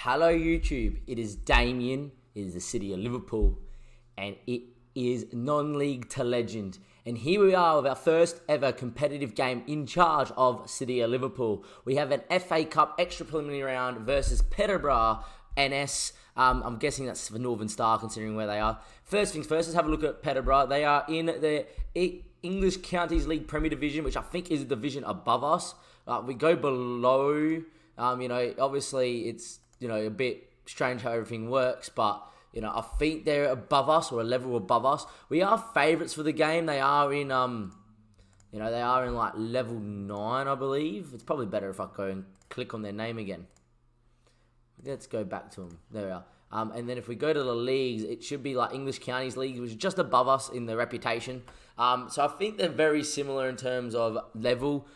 Hello YouTube, it is Damien, it is the city of Liverpool, and it is non-league to legend. And here we are with our first ever competitive game in charge of City of Liverpool. We have an FA Cup extra preliminary round versus Peterborough NS. I'm guessing that's for Northern Star considering where they are. First things first, let's have a look at Peterborough. They are in the English Counties League Premier Division, which I think is a division above us. We go below, obviously it's a bit strange how everything works, but I think they're above us or a level above us. We are favourites for the game. They are in like level 9, I believe. It's probably better if I go and click on their name again. Let's go back to them. There we are. And then if we go to the leagues, it should be like English Counties League, which is just above us in the reputation. So I think they're very similar in terms of level,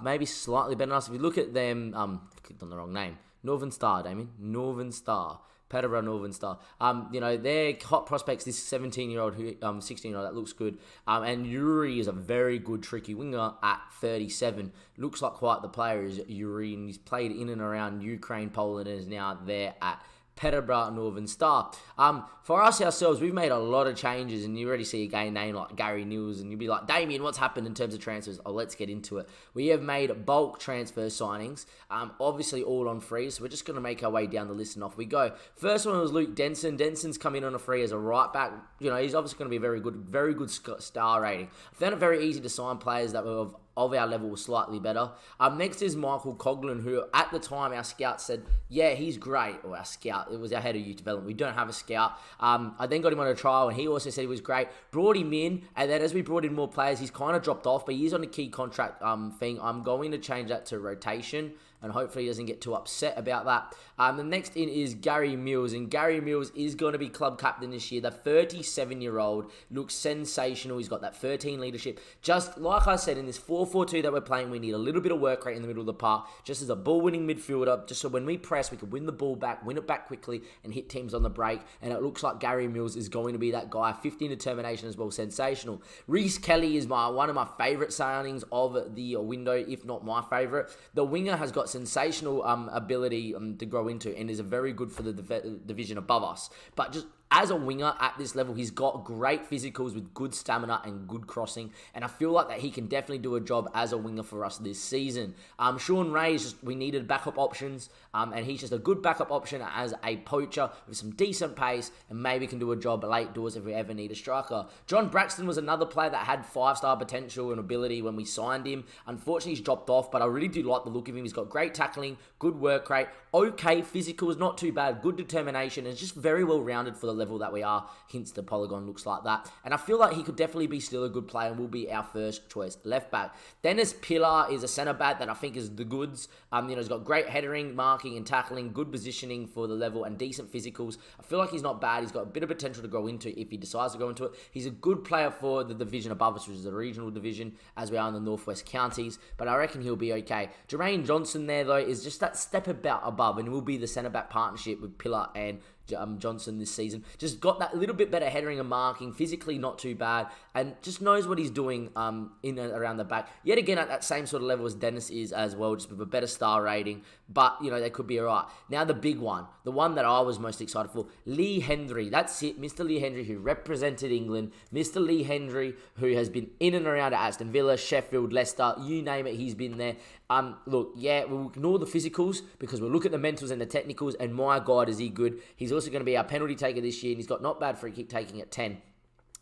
maybe slightly better than us. If you look at them, clicked on the wrong name. Northern Star, Damien. Northern Star. Peterborough Northern Star. They're hot prospects, this 17-year-old, 16-year-old, that looks good. And Yuri is a very good, tricky winger at 37. Looks like quite the player is Yuri, and he's played in and around Ukraine, Poland, and is now there at Peterborough Northern Star. For us ourselves, we've made a lot of changes, and you already see a game name like Gary Newells, and you'll be like, Damien, what's happened in terms of transfers? Oh, let's get into it. We have made bulk transfer signings, obviously all on free, so we're just going to make our way down the list and off we go. First one was Luke Denson. Denson's come in on a free as a right back. He's obviously going to be very good star rating. I found it very easy to sign players that were of our level was slightly better. Next is Michael Coughlin, who at the time our scout said, yeah, he's great. Or our scout, it was our head of youth development. We don't have a scout. I then got him on a trial, and he also said he was great. Brought him in, and then as we brought in more players, he's kind of dropped off, but he is on a key contract thing. I'm going to change that to rotation, and hopefully he doesn't get too upset about that. The next in is Gary Mills, and Gary Mills is going to be club captain this year. The 37-year-old looks sensational. He's got that 13 leadership. Just like I said, in this 4-4-2 that we're playing, we need a little bit of work rate in the middle of the park, just as a ball-winning midfielder, just so when we press, we can win the ball back, win it back quickly, and hit teams on the break. And it looks like Gary Mills is going to be that guy. 15 determination as well, sensational. Reece Kelly is one of my favourite signings of the window, if not my favourite. The winger has got sensational ability to grow into, and is very good for the division above us. But just as a winger at this level, he's got great physicals with good stamina and good crossing, and I feel like that he can definitely do a job as a winger for us this season. Sean Ray, we needed backup options, and he's just a good backup option as a poacher with some decent pace, and maybe can do a job late doors if we ever need a striker. John Braxton was another player that had 5-star potential and ability when we signed him. Unfortunately, he's dropped off, but I really do like the look of him. He's got great tackling, good work rate, okay physicals, not too bad, good determination, and it's just very well rounded for the level that we are. Hence the polygon looks like that, and I feel like he could definitely be still a good player and will be our first choice left back. Dennis Pillar is a centre back that I think is the goods. He's got great headering, marking and tackling, good positioning for the level, and decent physicals. I feel like he's not bad. He's got a bit of potential to grow into if he decides to go into it. He's a good player for the division above us, which is the regional division, as we are in the Northwest Counties, but I reckon he'll be okay. Jermaine Johnson there though is just that step about above, and will be the centre back partnership with Pillar and Johnson this season. Just got that little bit better headering and marking, physically not too bad, and just knows what he's doing in and around the back. Yet again at that same sort of level as Dennis is as well, just with a better star rating, but they could be alright. Now the big one, the one that I was most excited for, Lee Hendry. That's it, Mr. Lee Hendry, who represented England. Mr. Lee Hendry, who has been in and around at Aston Villa, Sheffield, Leicester, you name it, he's been there. Look, yeah, we'll ignore the physicals because we'll look at the mentals and the technicals, and my God, is he good. He's also going to be our penalty taker this year, and he's got not bad free kick taking at 10.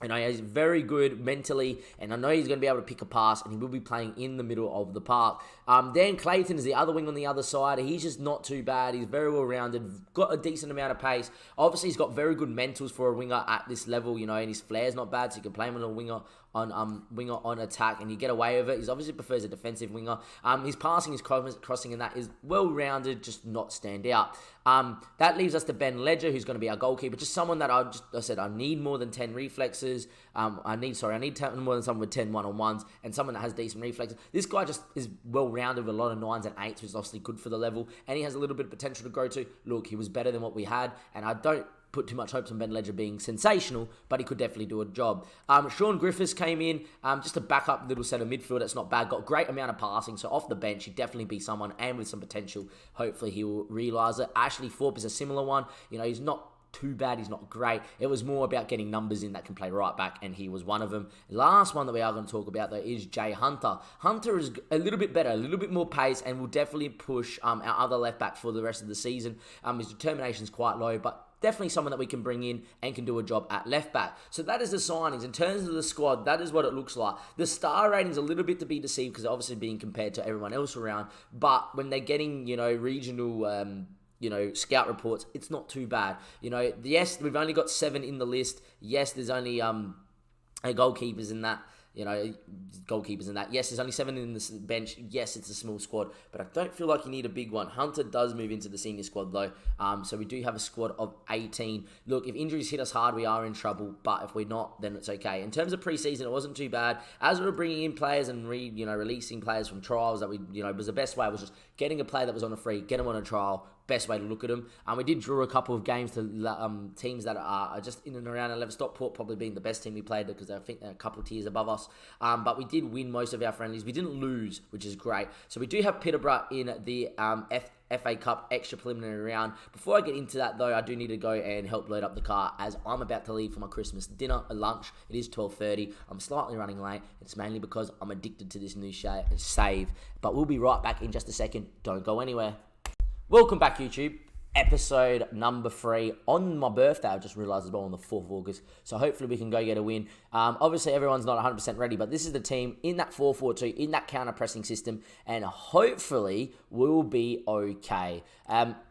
And he's very good mentally, and I know he's going to be able to pick a pass, and he will be playing in the middle of the park. Dan Clayton is the other wing on the other side. He's just not too bad. He's very well-rounded, got a decent amount of pace. Obviously, he's got very good mentals for a winger at this level, and his flair's not bad, so you can play him on a winger on attack, and you get away with it. He obviously prefers a defensive winger. His passing, his crossing, and that is well-rounded, just not stand out. That leaves us to Ben Ledger, who's going to be our goalkeeper. Just someone that I need more than 10 reflexes. I need more than someone with 10 one-on-ones, and someone that has decent reflexes. This guy just is well-rounded with a lot of 9s and 8s, which is obviously good for the level, and he has a little bit of potential to grow to. Look, he was better than what we had, and I don't put too much hopes on Ben Ledger being sensational, but he could definitely do a job. Sean Griffiths came in, just a backup little centre midfield. That's not bad. Got a great amount of passing, so off the bench, he'd definitely be someone, and with some potential, hopefully he will realise it. Ashley Thorpe is a similar one. He's not too bad, he's not great. It was more about getting numbers in that can play right back, and he was one of them. Last one that we are going to talk about, though, is Jay Hunter. Hunter is a little bit better, a little bit more pace, and will definitely push our other left back for the rest of the season. His determination is quite low, but definitely someone that we can bring in and can do a job at left back. So that is the signings. In terms of the squad, that is what it looks like. The star rating's a little bit to be deceived because they're obviously being compared to everyone else around. But when they're getting, regional, scout reports, it's not too bad. Yes, we've only got 7 in the list. Yes, there's only goalkeepers in that. Yes, there's only 7 in the bench. Yes, it's a small squad, but I don't feel like you need a big one. Hunter does move into the senior squad, though. So we do have a squad of 18. Look, if injuries hit us hard, we are in trouble, but if we're not, then it's okay. In terms of preseason, it wasn't too bad. As we were bringing in players and releasing players from trials, that was the best way, was just getting a player that was on a free, get them on a trial, best way to look at them. We did draw a couple of games to teams that are just in and around 11. Stockport probably being the best team we played because I think they're a couple of tiers above us. But we did win most of our friendlies. We didn't lose, which is great. So we do have Peterborough in the FA Cup extra preliminary round. Before I get into that, though, I do need to go and help load up the car as I'm about to leave for my Christmas dinner and lunch. It is 12:30. I'm slightly running late. It's mainly because I'm addicted to this new save. But we'll be right back in just a second. Don't go anywhere. Welcome back, YouTube. Episode number 3 on my birthday. I just realised as well, on the 4th of August. So hopefully we can go get a win. Obviously, everyone's not 100% ready, but this is the team in that 4-4-2, in that counter-pressing system, and hopefully we'll be okay.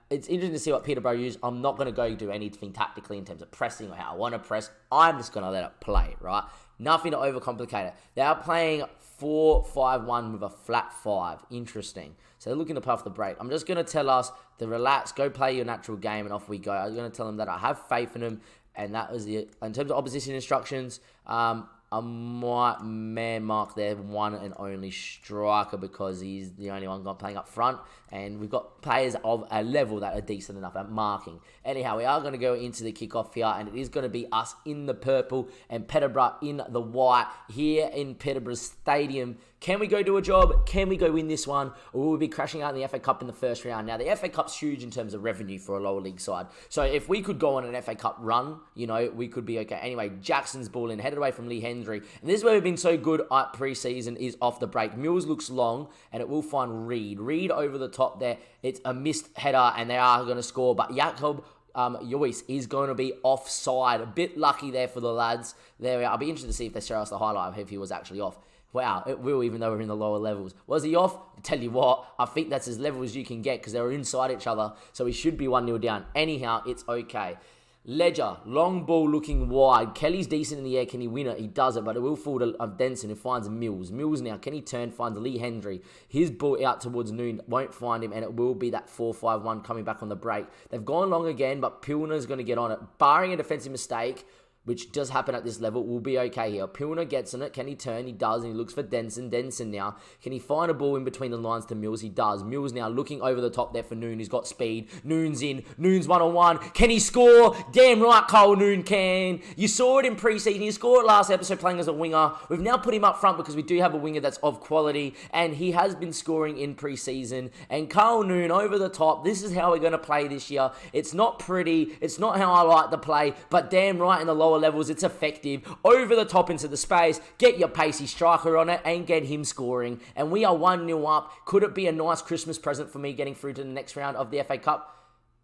It's interesting to see what Peterborough use. I'm not going to go do anything tactically in terms of pressing or how I want to press. I'm just going to let it play, right? Nothing to overcomplicate it. They are playing 4-5-1 with a flat 5. Interesting. So they're looking to puff the break. I'm just going to tell us to relax, go play your natural game, and off we go. I'm going to tell them that I have faith in them, and that was it. In terms of opposition instructions, I might man mark their one and only striker because he's the only one playing up front, and we've got players of a level that are decent enough at marking. Anyhow, we are going to go into the kickoff here, and it is going to be us in the purple and Peterborough in the white here in Peterborough Stadium. Can we go do a job? Can we go win this one? Or will we be crashing out in the FA Cup in the first round? Now, the FA Cup's huge in terms of revenue for a lower league side. So if we could go on an FA Cup run, we could be okay. Anyway, Jackson's ball in, headed away from Lee Hendry. And this is where we've been so good at pre-season, is off the break. Mills looks long, and it will find Reed. Reed over the top there. It's a missed header, and they are going to score. But Jakob Joyce is going to be offside. A bit lucky there for the lads. There we are. I'll be interested to see if they show us the highlight of if he was actually off. Wow, it will, even though we're in the lower levels. Was he off? I tell you what, I think that's as level as you can get because they were inside each other. So we should be 1-0 down. Anyhow, it's okay. Ledger, long ball looking wide. Kelly's decent in the air. Can he win it? He does it, but it will fall to Denson, who finds Mills. Mills now, can he turn? Finds Lee Hendry. His ball out towards Noon, won't find him, and it will be that 4-5-1 coming back on the break. They've gone long again, but Pilner's going to get on it. Barring a defensive mistake, which does happen at this level, will be okay here. Pilner gets on it. Can he turn? He does, and he looks for Denson. Denson now. Can he find a ball in between the lines to Mills? He does. Mills now looking over the top there for Noon. He's got speed. Noon's in. Noon's one-on-one. Can he score? Damn right, Cole Noon can. You saw it in pre-season. He scored last episode playing as a winger. We've now put him up front because we do have a winger that's of quality, and he has been scoring in pre-season. And Cole Noon over the top. This is how we're going to play this year. It's not pretty. It's not how I like to play, but damn right in the lower levels, it's effective. Over the top into the space, get your pacey striker on it and get him scoring. And we are 1-0 up. Could it be a nice Christmas present for me getting through to the next round of the FA Cup?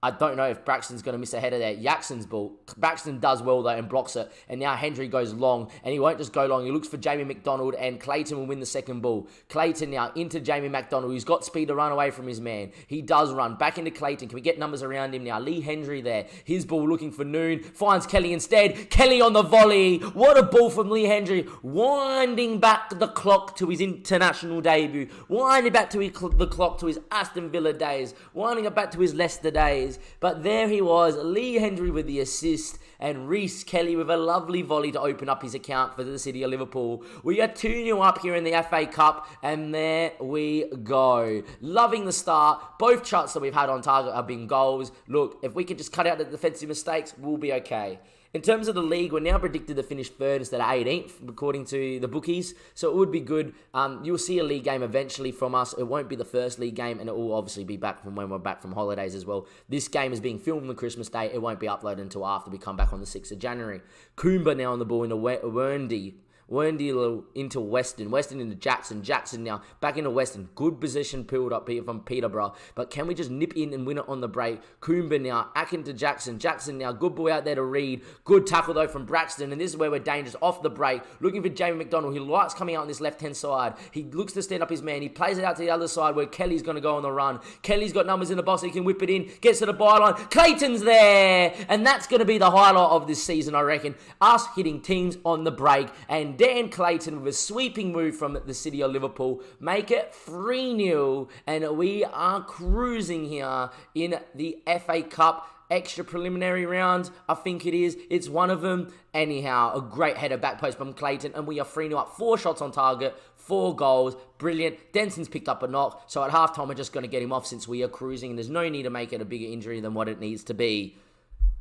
I don't know if Braxton's going to miss a header there. Jackson's ball. Braxton does well, though, and blocks it. And now Hendry goes long, and he won't just go long. He looks for Jamie McDonald, and Clayton will win the second ball. Clayton now into Jamie McDonald, who's got speed to run away from his man. He does run. Back into Clayton. Can we get numbers around him now? Lee Hendry there. His ball looking for Noon. Finds Kelly instead. Kelly on the volley. What a ball from Lee Hendry. Winding back the clock to his international debut. Winding back to the clock to his Aston Villa days. Winding it back to his Leicester days. holidays. But there he was, Lee Hendry with the assist, and Reece Kelly with a lovely volley to open up his account for the City of Liverpool. We are 2-0 up here in the FA Cup, and there we go. Loving the start. Both shots that we've had on target have been goals. Look, if we can just cut out the defensive mistakes, we'll be okay. In terms of the league, we're now predicted to finish 3rd instead of 18th, according to the bookies. So it would be good. You'll see a league game eventually from us. It won't be the first league game, and it will obviously be back from when we're back from holidays as well. This game is being filmed on Christmas Day. It won't be uploaded until after we come back on the 6th of January. Coomba now on the ball into Werndy. Werndy into Weston. Weston into Jackson. Jackson now back into Weston. Good position pulled up here from Peterborough. But can we just nip in and win it on the break? Coomba now. Akin to Jackson. Jackson now. Good ball out there to Reed. Good tackle though from Braxton. And this is where we're dangerous. Off the break. Looking for Jamie McDonald. He likes coming out on this left-hand side. He looks to stand up his man. He plays it out to the other side where Kelly's going to go on the run. Kelly's got numbers in the box. He can whip it in. Gets to the byline. Clayton's there. And that's going to be the highlight of this season, I reckon. Us hitting teams on the break. And Dan Clayton with a sweeping move from the City of Liverpool make it 3-0, and we are cruising here in the FA Cup extra preliminary round. I think it is. It's one of them. Anyhow, a great header back post from Clayton, and we are 3-0 up. 4 shots on target, 4 goals. Brilliant. Denson's picked up a knock, so at halftime we're just going to get him off since we are cruising, and there's no need to make it a bigger injury than what it needs to be.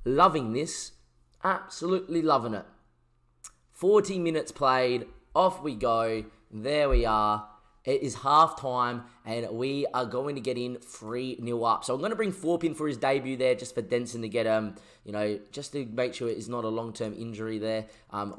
Loving this. Absolutely loving it. 40 minutes played, off we go, there we are. It is half time, and we are going to get in 3-0 up. So I'm going to bring Thorpe in for his debut there, just for Denson to get, just to make sure it's not a long-term injury there.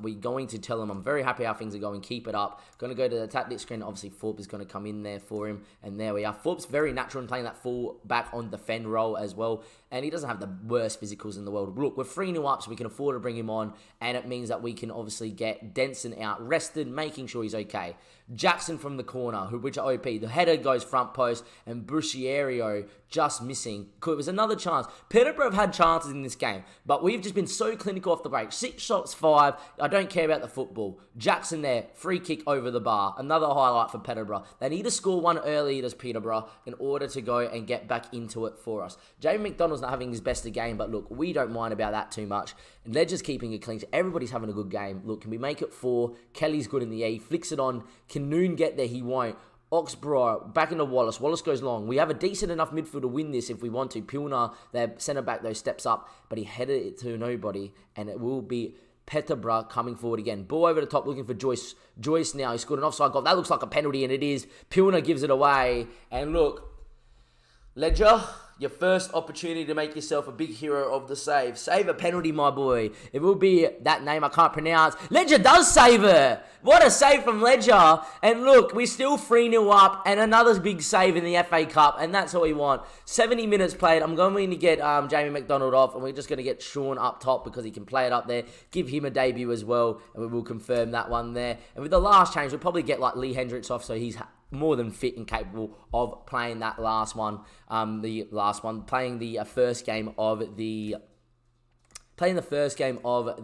We're going to tell him I'm very happy how things are going. Keep it up. Going to go to the tactic screen. Obviously, Thorpe is going to come in there for him, and there we are. Thorpe's very natural in playing that full back on defend role as well, and he doesn't have the worst physicals in the world. Look, we're 3-0 up, so we can afford to bring him on, and it means that we can obviously get Denson out, rested, making sure he's okay. Jackson from the corner, which are OP. The header goes front post, and Brusciario just missing. It was another chance. Peterborough have had chances in this game, but we've just been so clinical off the break. 6 shots, 5. I don't care about the football. Jackson there, free kick over the bar. Another highlight for Peterborough. They need to score one early as Peterborough in order to go and get back into it for us. Jamie McDonald's not having his best of game, but look, we don't mind about that too much. And they're just keeping it clean. Everybody's having a good game. Look, can we make it 4? Kelly's good in the A. He flicks it on. Can Noon get there? He won't. Oxborough back into Wallace. Wallace goes long. We have a decent enough midfield to win this if we want to. Pilner, their centre back, though, steps up, but he headed it to nobody, and it will be Peterborough coming forward again. Ball over the top looking for Joyce. Joyce now, he scored an offside goal. That looks like a penalty, and it is. Pilner gives it away. And look, Ledger, your first opportunity to make yourself a big hero of the save. Save a penalty, my boy. It will be that name I can't pronounce. Ledger does save it. What a save from Ledger. And look, we're still 3-0 up, and another big save in the FA Cup, and that's all we want. 70 minutes played. I'm going to get Jamie McDonald off, and we're just going to get Sean up top because he can play it up there. Give him a debut as well, and we will confirm that one there. And with the last change, we'll probably get like Lee Hendricks off, so he's more than fit and capable of playing that last one. Playing the first game of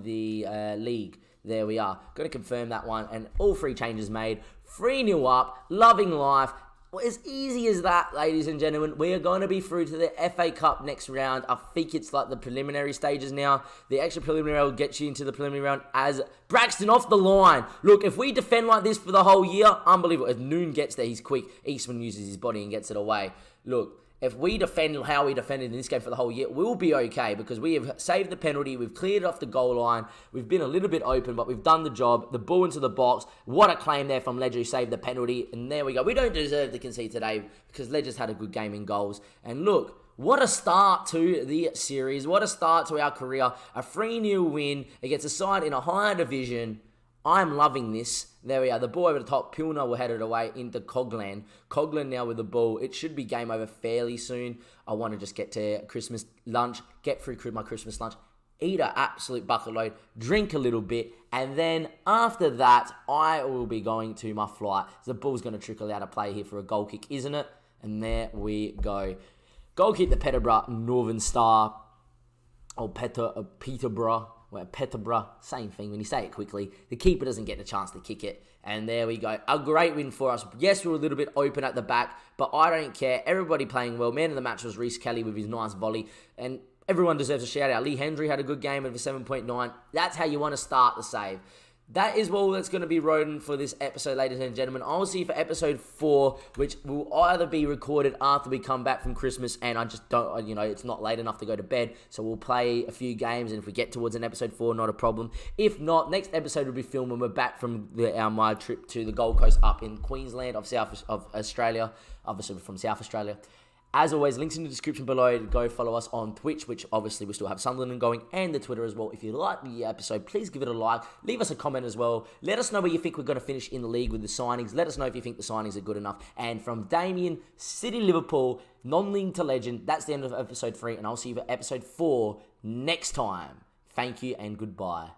the league. There we are. Going to confirm that one, and all 3 changes made. 3-0 up, loving life. Well, as easy as that, ladies and gentlemen. We are going to be through to the FA Cup next round. I think it's like the preliminary stages now. The extra preliminary will get you into the preliminary round as Braxton off the line. Look, if we defend like this for the whole year, unbelievable. If Noon gets there, he's quick. Eastman uses his body and gets it away. Look, if we defend how we defended in this game for the whole year, we'll be okay because we have saved the penalty. We've cleared it off the goal line. We've been a little bit open, but we've done the job. The ball into the box. What a claim there from Ledger who saved the penalty. And there we go. We don't deserve to concede today because Ledger's had a good game in goals. And look, what a start to the series. What a start to our career. A 3-0 win against a side in a higher division. I'm loving this. There we are. The ball over the top. Pilner will head it away into Coglan. Coglan now with the ball. It should be game over fairly soon. I want to just get to Christmas lunch, get through my Christmas lunch, eat an absolute bucket load, drink a little bit, and then after that, I will be going to my flight. The ball's going to trickle out of play here for a goal kick, isn't it? And there we go. Goal kick, the Peterborough Northern Star. Peterborough. Well, Peterborough, same thing. When you say it quickly, the keeper doesn't get the chance to kick it. And there we go. A great win for us. Yes, we were a little bit open at the back, but I don't care. Everybody playing well. Man of the match was Reece Kelly with his nice volley. And everyone deserves a shout out. Lee Hendry had a good game of a 7.9. That's how you want to start the save. That is all that's going to be rodent for this episode, ladies and gentlemen. I'll see you for episode 4, which will either be recorded after we come back from Christmas, and I just don't, it's not late enough to go to bed, so we'll play a few games, and if we get towards an episode 4, not a problem. If not, next episode will be filmed when we're back from my trip to the Gold Coast up in Queensland of Australia, obviously from South Australia. As always, links in the description below. Go follow us on Twitch, which obviously we still have Sunderland going, and the Twitter as well. If you like the episode, please give it a like. Leave us a comment as well. Let us know where you think we're going to finish in the league with the signings. Let us know if you think the signings are good enough. And from Damien, City Liverpool, non-league to legend, that's the end of episode 3, and I'll see you for episode 4 next time. Thank you and goodbye.